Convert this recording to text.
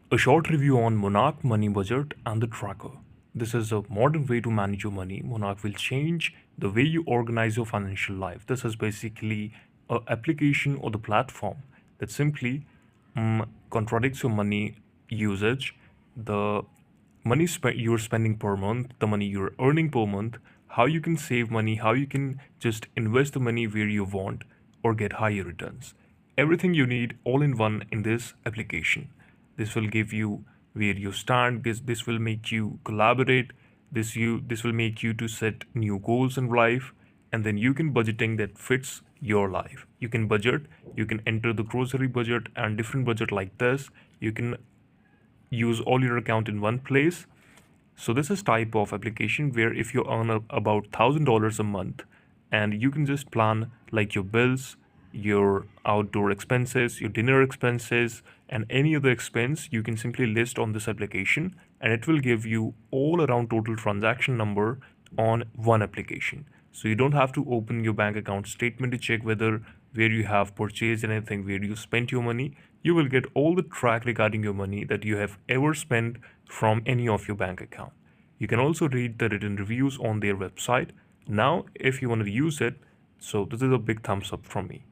A short review on Monarch Money Budget and the Tracker. This is a modern way to manage your money. Monarch will change the way you organize your financial life. This is basically an application or the platform that simply contradicts your money usage, the money you're spending per month, the money you're earning per month, how you can save money, how you can just invest the money where you want or get higher returns. Everything you need all in one in this application. This will give you where you stand. This will make you collaborate. This will make you to set new goals in life, and then you can budgeting that fits your life. You can budget. You can enter the grocery budget and different budget like this. You can use all your account in one place. So this is type of application where if you earn about $1,000 a month, and you can just plan like your bills, your outdoor expenses, your dinner expenses, and any other expense, you can simply list on this application, and it will give you all around total transaction number on one application. So you don't have to open your bank account statement to check whether where you have purchased anything, where you spent your money. You will get all the track regarding your money that you have ever spent from any of your bank account. You can also read the written reviews on their website. Now, if you want to use it, so this is a big thumbs up from me.